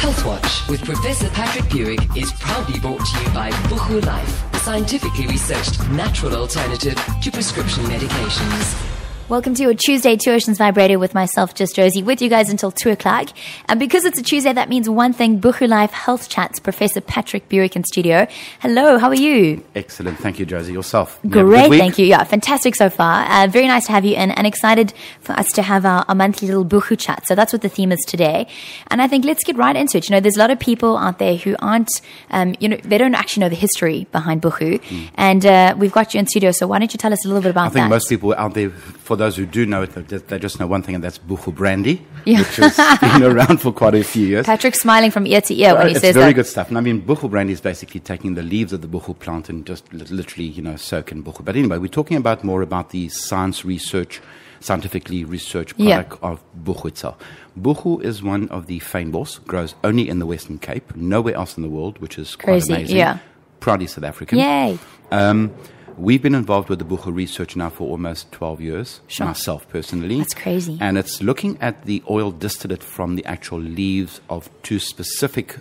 Health Watch with Professor Patrick Buick is proudly brought to you by Buchulife, a scientifically researched natural alternative to prescription medications. Welcome to your Tuesday Two Oceans Vibrator with myself, Just Josie, with you guys until 2 o'clock. And because it's a Tuesday, that means one thing, Buchulife Health Chats, Professor Patrick Buick in studio. Hello, how are you? Excellent. Thank you, Josie. Yourself? Great, thank you. Yeah, fantastic so far. Very nice to have you in and excited for us to have our monthly little Buchu chat. So that's what the theme is today. And I think let's get right into it. You know, there's a lot of people out there who aren't, they don't actually know the history behind Buchu. And we've got you in studio, so why don't you tell us a little bit about that? I think most people out there, for those who do know it, they just know one thing, and that's Buchu brandy, which has been around for quite a few years. Patrick's smiling from ear to ear when he says that. It's very good stuff. And I mean, Buchu brandy is basically taking the leaves of the Buchu plant and just literally, soak in Buchu. But anyway, we're talking more about the scientifically researched product of Buchu itself. Buchu is one of the fynbos, grows only in the Western Cape, nowhere else in the world, which is quite amazing. Yeah. Proudly South African. Yay. We've been involved with the Buchu research now for almost 12 years, myself personally. That's crazy. And it's looking at the oil distillate from the actual leaves of two specific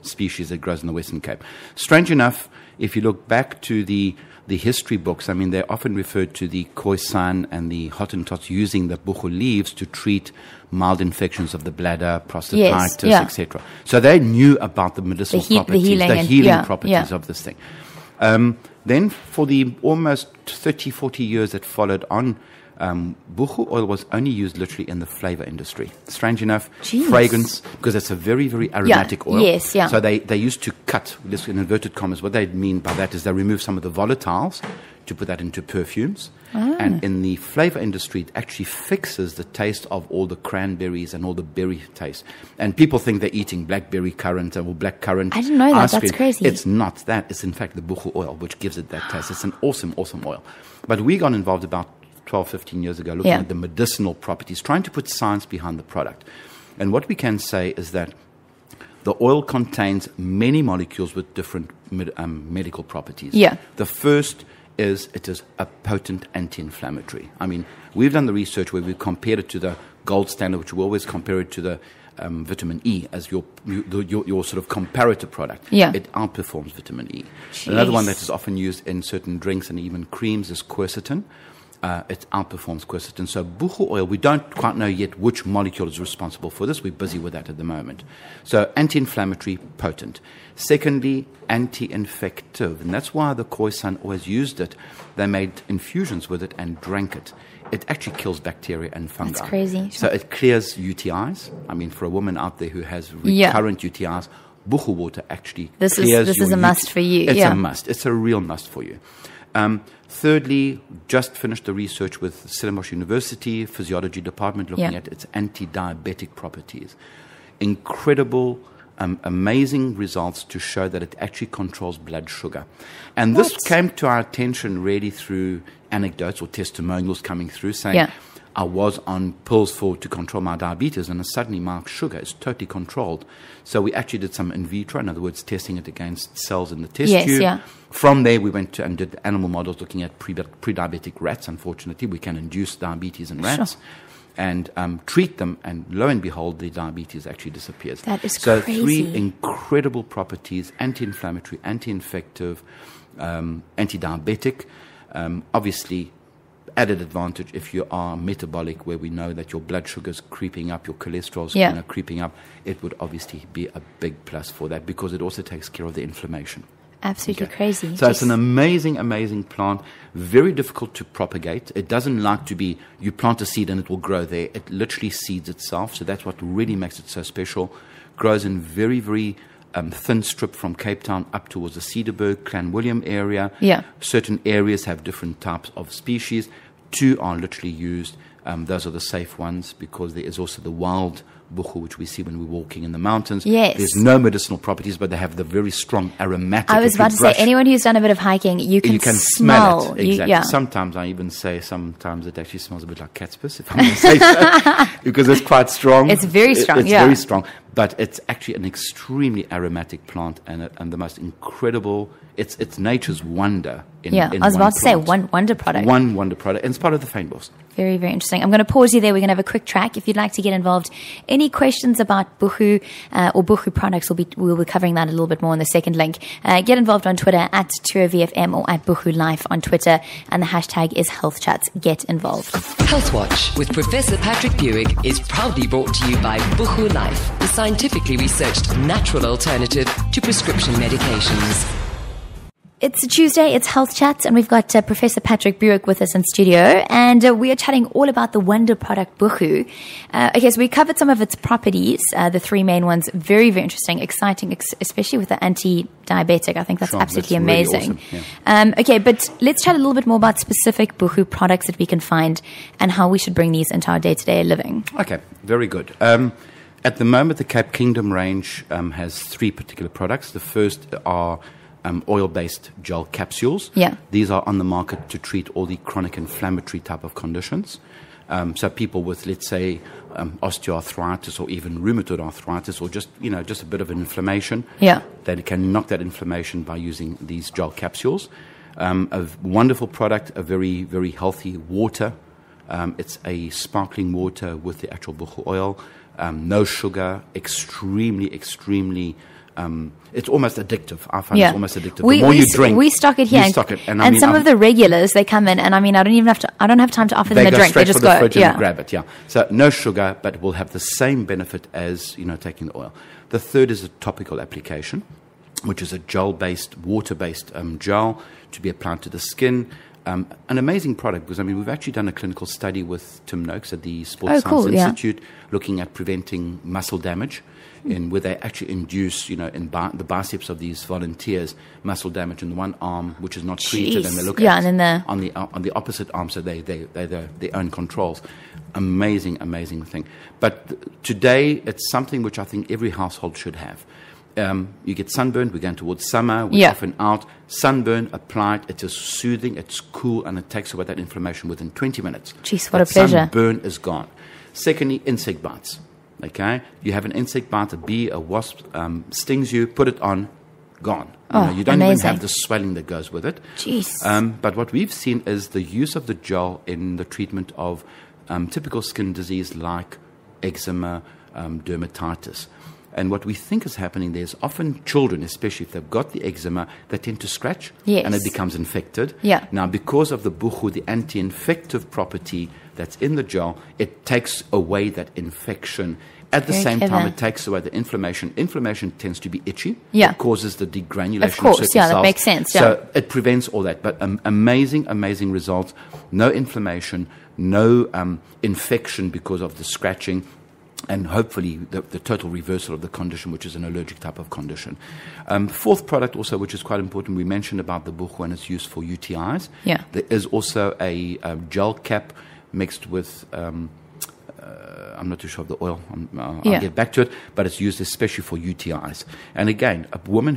species that grows in the Western Cape. Strange enough, if you look back to the history books, I mean, they're often referred to the Khoisan and the Hottentots using the Buchu leaves to treat mild infections of the bladder, prostatitis, etc. So they knew about the medicinal properties, the healing properties of this thing. Then for the almost 30, 40 years that followed on, Buchu oil was only used literally in the flavor industry. Strange enough, fragrance, because it's a very, very aromatic oil. Yes, yeah. So they used to cut, this in inverted commas, what they mean by that is they remove some of the volatiles to put that into perfumes. And in the flavor industry, it actually fixes the taste of all the cranberries and all the berry taste. And people think they're eating blackberry currant or black currant. I didn't know that. That's crazy. It's not that. It's in fact the Buchu oil, which gives it that taste. It's an awesome, awesome oil. But we got involved about 12, 15 years ago looking at the medicinal properties, trying to put science behind the product. And what we can say is that the oil contains many molecules with different medical properties. Yeah. The first is it is a potent anti-inflammatory. I mean, we've done the research where we've compared it to the gold standard, which we always compare it to the vitamin E as your sort of comparator product. Yeah. It outperforms vitamin E. Another one that is often used in certain drinks and even creams is quercetin. It outperforms quercetin. So Buchu oil, we don't quite know yet which molecule is responsible for this. We're busy with that at the moment. So anti-inflammatory, potent. Secondly, anti-infective. And that's why the Khoisan always used it. They made infusions with it and drank it. It actually kills bacteria and fungi. That's crazy. So it clears UTIs. I mean, for a woman out there who has recurrent UTIs, Buchu water actually clears This is a must for you. It's a must. It's a real must for you. Thirdly, just finished the research with Stellenbosch University Physiology Department looking at its anti-diabetic properties. Incredible, amazing results to show that it actually controls blood sugar. And this came to our attention really through anecdotes or testimonials coming through saying, I was on pills to control my diabetes, and suddenly my sugar is totally controlled. So we actually did some in vitro, in other words, testing it against cells in the test tube. From there, we went and did animal models looking at pre-diabetic rats. Unfortunately, we can induce diabetes in rats and treat them, and lo and behold, the diabetes actually disappears. That is so crazy. 3 incredible properties: anti-inflammatory, anti-infective, anti-diabetic. Obviously, added advantage if you are metabolic, where we know that your blood sugar is creeping up, your cholesterol is creeping up. It would obviously be a big plus for that because it also takes care of the inflammation. Absolutely crazy. So it's an amazing, amazing plant. Very difficult to propagate. It doesn't like to be, you plant a seed and it will grow there. It literally seeds itself. So that's what really makes it so special. Grows in very, very thin strip from Cape Town up towards the Cedarburg, Clanwilliam area. Certain areas have different types of species. 2 are literally used. Those are the safe ones because there is also the wild Buchu, which we see when we're walking in the mountains. There's no medicinal properties, but they have the very strong aromatic. I was about to say, anyone who's done a bit of hiking, you can smell it. Exactly. Sometimes I even say, sometimes it actually smells a bit like cat's piss, if I'm going to say so, because it's quite strong. It's very strong, It's very strong. but it's actually an extremely aromatic plant and the most incredible. It's nature's wonder. I was about to say one wonder product. One wonder product, and it's part of the fynbos. Very, very interesting. I'm going to pause you there. We're going to have a quick track. If you'd like to get involved, any questions about Buchu or Buchu products, we'll be covering that a little bit more in the second link. Get involved on Twitter at TourVFM or at Buchulife on Twitter, and the hashtag is HealthChats. Get involved. Health Watch with Professor Patrick Buick is proudly brought to you by Buchulife, the scientifically researched natural alternative to prescription medications. It's a Tuesday, it's Health Chats, and we've got Professor Patrick Buick with us in studio, and we are chatting all about the wonder product Buchu. Okay, so we covered some of its properties, the three main ones. Very, very interesting, exciting, especially with the anti-diabetic. I think that's absolutely amazing. Really awesome. Okay, but let's chat a little bit more about specific Buchu products that we can find and how we should bring these into our day-to-day living. Okay, very good. At the moment, the Cape Kingdom range has three particular products. The first are oil-based gel capsules. Yeah. These are on the market to treat all the chronic inflammatory type of conditions. So people with, let's say, osteoarthritis or even rheumatoid arthritis or just a bit of an inflammation. Yeah. They can knock that inflammation by using these gel capsules. A wonderful product, a very, very healthy water. It's a sparkling water with the actual buchu oil. No sugar, extremely it's almost addictive. I find it's almost addictive. The more you drink, we stock it here. And some of the regulars, they come in, and I don't have time to offer them a drink. They just go straight for the fridge and grab it. Yeah. So no sugar, but it will have the same benefit as taking the oil. The third is a topical application, which is a gel-based, water-based gel to be applied to the skin. An amazing product because we've actually done a clinical study with Tim Noakes at the Sports Science Institute looking at preventing muscle damage. Where they actually induce, in the biceps of these volunteers, muscle damage in the one arm, which is not treated, and they look at on the opposite arm, so they're their own controls. Amazing thing. But today, it's something which I think every household should have. You get sunburned. We're going towards summer. We're often out. Sunburn, applied. It is soothing. It's cool, and it takes away that inflammation within 20 minutes. Jeez, what a pleasure. Sunburn is gone. Secondly, insect bites. Okay, you have an insect bite, a bee, a wasp stings you, put it on, gone. You don't even have the swelling that goes with it. Jeez. But what we've seen is the use of the gel in the treatment of typical skin disease like eczema, dermatitis. And what we think is happening there is often children, especially if they've got the eczema, they tend to scratch and it becomes infected. Yeah. Now, because of the buchu, the anti-infective property that's in the gel, it takes away that infection. At the same time, it takes away the inflammation. Inflammation tends to be itchy. Yeah. It causes the degranulation of course, certain cells. that makes sense. Yeah. So it prevents all that. But amazing results. No inflammation, no infection because of the scratching. And hopefully the total reversal of the condition, which is an allergic type of condition. Fourth product also, which is quite important, we mentioned about the buchu and its use for UTIs. Yeah. There is also a gel cap mixed with, I'm not too sure of the oil, I'll get back to it, but it's used especially for UTIs. And again, a woman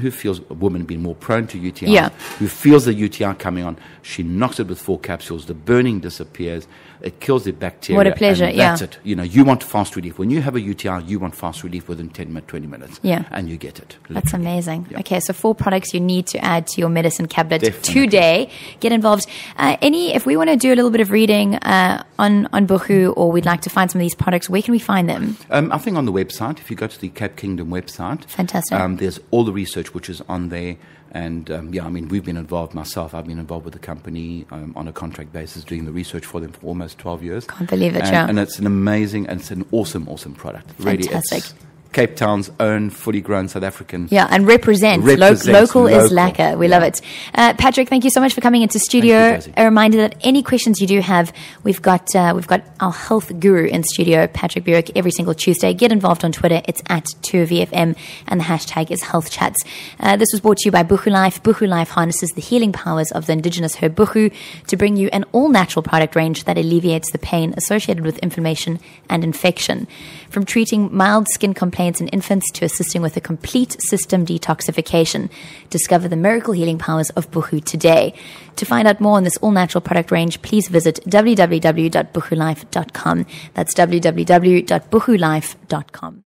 being more prone to UTIs, who feels the UTI coming on, she knocks it with 4 capsules, the burning disappears, it kills the bacteria. What a pleasure, and that's it. You want fast relief. When you have a UTI, you want fast relief within 20 minutes. Yeah. And you get it. That's amazing. Yeah. Okay, so 4 products you need to add to your medicine cabinet Definitely. Today. Get involved. If we want to do a little bit of reading on buchu, or we'd like to find some of these products, where can we find them? I think on the website, if you go to the Cape Kingdom website. Fantastic. There's all the research which is on there. And, we've been involved myself. I've been involved with the company on a contract basis doing the research for them for almost 12 years. Can't believe it, And it's an amazing and it's an awesome product. Fantastic. Really, it's Cape Town's own fully grown South African. Yeah, and represents. Local is lacquer. We love it. Patrick, thank you so much for coming into studio. A reminder that any questions you do have, we've got our health guru in studio, Patrick Buick, every single Tuesday. Get involved on Twitter. It's at TourVFM, and the hashtag is HealthChats. This was brought to you by Buchulife. Buchulife harnesses the healing powers of the indigenous herb buchu to bring you an all-natural product range that alleviates the pain associated with inflammation and infection. From treating mild skin complaints in infants to assisting with a complete system detoxification. Discover the miracle healing powers of buchu today. To find out more on this all-natural product range, please visit www.buchulife.com. That's www.buchulife.com.